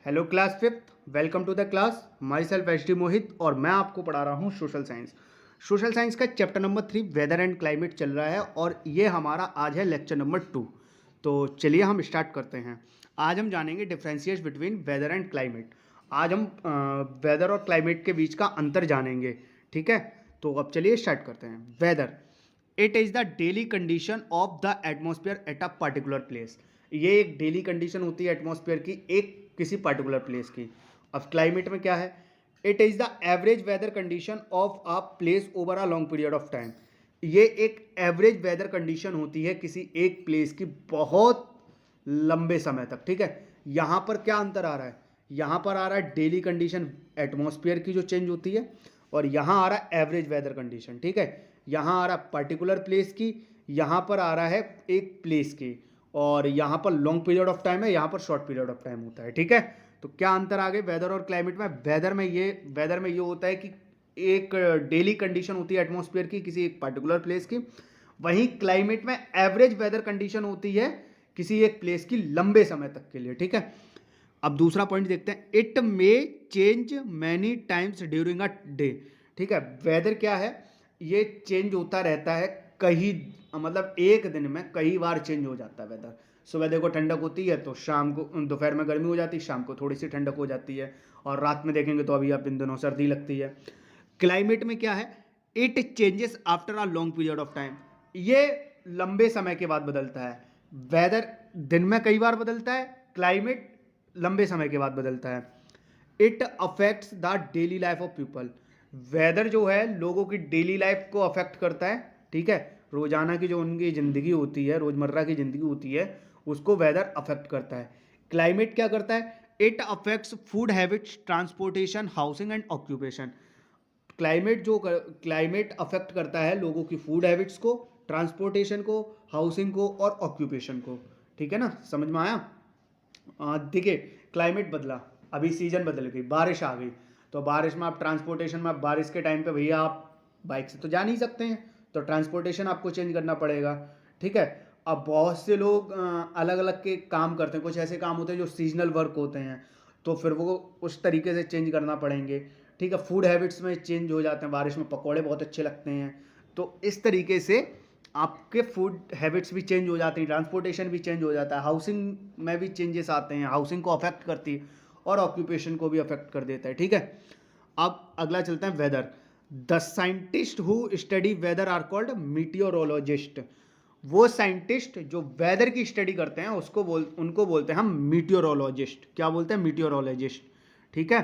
Hello class fifth, welcome to the class. Myself H D Mohit और मैं आपको पढ़ा रहा हूँ सोशल साइंस। सोशल साइंस का chapter number 3 weather and climate चल रहा है और ये हमारा आज है लेक्चर नंबर 2। तो चलिए हम स्टार्ट करते हैं। आज हम जानेंगे differentiate between weather and climate. आज हम वेदर और क्लाइमेट के बीच का अंतर जानेंगे, ठीक है। तो अब चलिए स्टार्ट करते हैं। Weather, it is the daily condition of the atmosphere at a particular place. ये एक डेली कंडीशन होती है एटमॉस्फेयर की, एक किसी पर्टिकुलर प्लेस की। अब क्लाइमेट में क्या है? It is the average weather condition of a place over a long period of time. ये एक एवरेज वेदर कंडीशन होती है किसी एक प्लेस की बहुत लंबे समय तक, ठीक है। यहाँ पर क्या अंतर आ रहा है? यहाँ पर आ रहा है डेली कंडीशन एटमॉस्फेयर की जो चेंज होती है, और यहाँ आ रहा है एवरेज वेदर कंडीशन, ठीक है। यहाँ आ रहा है पर्टिकुलर प्लेस की, यहाँ पर आ रहा है एक प्लेस की, और यहाँ पर लॉन्ग पीरियड ऑफ टाइम है, यहाँ पर शॉर्ट पीरियड ऑफ टाइम होता है, ठीक है। तो क्या अंतर आ गए वेदर और क्लाइमेट में? वेदर में ये होता है कि एक डेली कंडीशन होती है एटमॉस्फेयर की किसी एक पर्टिकुलर प्लेस की। वहीं क्लाइमेट में एवरेज वेदर कंडीशन होती है किसी एक प्लेस की लंबे समय तक के लिए, ठीक है। अब दूसरा पॉइंट देखते हैं। It may change many times during a day, ठीक है। वेदर क्या है? ये चेंज होता रहता है, कहीं मतलब एक दिन में कई बार चेंज हो जाता है वेदर। सुबह देखो ठंडक होती है तो शाम को, दोपहर में गर्मी हो जाती है, शाम को थोड़ी सी ठंडक हो जाती है, और रात में देखेंगे तो अभी अब इन दिनों सर्दी लगती है। क्लाइमेट में क्या है? It changes after a long period of time. ये लंबे समय के बाद बदलता है। वेदर दिन में कई बार बदलता है, क्लाइमेट लंबे समय के बाद बदलता है। It affects the daily life of people. Weather जो है लोगों की डेली लाइफ को अफेक्ट करता है, ठीक है। रोजाना की जो उनकी ज़िंदगी होती है, रोज़मर्रा की ज़िंदगी होती है, उसको वेदर अफेक्ट करता है। क्लाइमेट क्या करता है? It affects food habits, transportation, housing and occupation. Climate affect करता है लोगों की फूड हैबिट्स को, ट्रांसपोर्टेशन को, हाउसिंग को और ऑक्यूपेशन को, ठीक है ना। समझ में आया? देखिए, क्लाइमेट बदला, अभी सीजन बदल गई, बारिश आ गई, तो बारिश में आप ट्रांसपोर्टेशन में, आप बारिश के टाइम पे भैया आप बाइक से तो जा नहीं सकते हैं, तो ट्रांसपोर्टेशन आपको चेंज करना पड़ेगा, ठीक है। अब बहुत से लोग अलग अलग के काम करते हैं, कुछ ऐसे काम होते हैं जो सीजनल वर्क होते हैं, तो फिर वो उस तरीके से चेंज करना पड़ेंगे, ठीक है। फूड हैबिट्स में चेंज हो जाते हैं, बारिश में पकौड़े बहुत अच्छे लगते हैं, तो इस तरीके से आपके फूड हैबिट्स भी चेंज हो जाती हैं, ट्रांसपोर्टेशन भी चेंज हो जाता है, हाउसिंग में भी चेंजेस आते हैं, हाउसिंग को अफेक्ट करती है और ऑक्यूपेशन को भी अफेक्ट कर देता है, ठीक है। अब अगला चलता है weather. The scientist who study weather are called meteorologist. वो साइंटिस्ट जो वेदर की स्टडी करते हैं उनको बोलते हैं हम मीटियोरोलॉजिस्ट। क्या बोलते हैं? मीटियोरोलॉजिस्ट, ठीक है।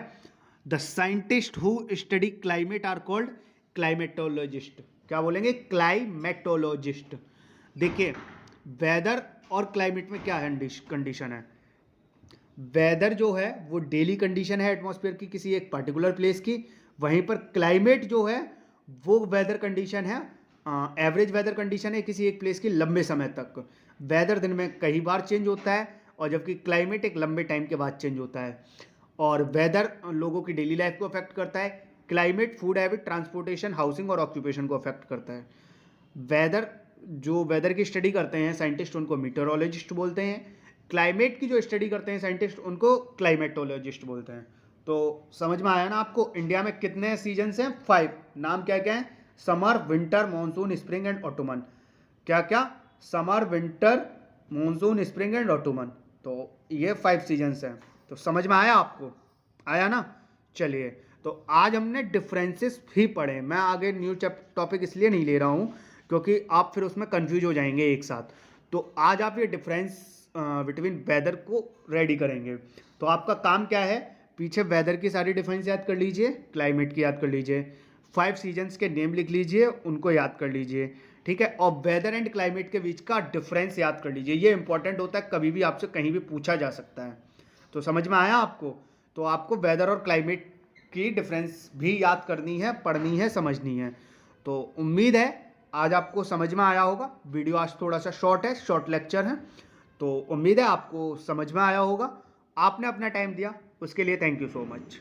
The scientist who study climate are called climatologist. क्या बोलेंगे? क्लाइमेटोलॉजिस्ट। देखिए, वेदर और क्लाइमेट में क्या कंडीशन है? वेदर जो है वो डेली कंडीशन है एटमॉस्फेयर की किसी एक पर्टिकुलर प्लेस की। वहीं पर क्लाइमेट जो है वो वेदर कंडीशन है, एवरेज वेदर कंडीशन है किसी एक प्लेस की लंबे समय तक। वेदर दिन में कई बार चेंज होता है, और जबकि क्लाइमेट एक लंबे टाइम के बाद चेंज होता है। और वेदर लोगों की डेली लाइफ को अफेक्ट करता है, climate food habit, transportation, housing और ऑक्यूपेशन को अफेक्ट करता है। वेदर जो वेदर की स्टडी करते हैं साइंटिस्ट, उनको मीटेरोलॉजिस्ट बोलते हैं। क्लाइमेट की जो स्टडी करते हैं साइंटिस्ट, उनको क्लाइमेटोलॉजिस्ट बोलते हैं। तो समझ में आया ना आपको? इंडिया में कितने सीजन्स हैं? 5। नाम क्या क्या है? Summer, winter, monsoon, spring and Ottoman. क्या क्या? Summer, winter, monsoon, spring and Ottoman. तो ये 5 सीजन्स हैं। तो समझ में आया आपको? आया ना? चलिए, तो आज हमने डिफरेंसेस भी पढ़े। मैं आगे न्यू टॉपिक इसलिए नहीं ले रहा हूँ क्योंकि आप फिर उसमें कंफ्यूज हो जाएंगे एक साथ। तो आज आप ये डिफरेंस बिटवीन वेदर को रेडी करेंगे। तो आपका काम क्या है? पीछे वेदर की सारी डिफरेंस याद कर लीजिए, क्लाइमेट की याद कर लीजिए, 5 सीजन्स के नेम लिख लीजिए, उनको याद कर लीजिए, ठीक है। और वेदर एंड क्लाइमेट के बीच का डिफरेंस याद कर लीजिए। ये इंपॉर्टेंट होता है, कभी भी आपसे कहीं भी पूछा जा सकता है। तो समझ में आया आपको? तो आपको वेदर और क्लाइमेट की डिफरेंस भी याद करनी है, पढ़नी है, समझनी है। तो उम्मीद है आज आपको समझ में आया होगा। वीडियो आज थोड़ा सा शॉर्ट है, शॉर्ट लेक्चर है, तो उम्मीद है आपको समझ में आया होगा। आपने अपना टाइम दिया, उसके लिए थैंक यू सो मच।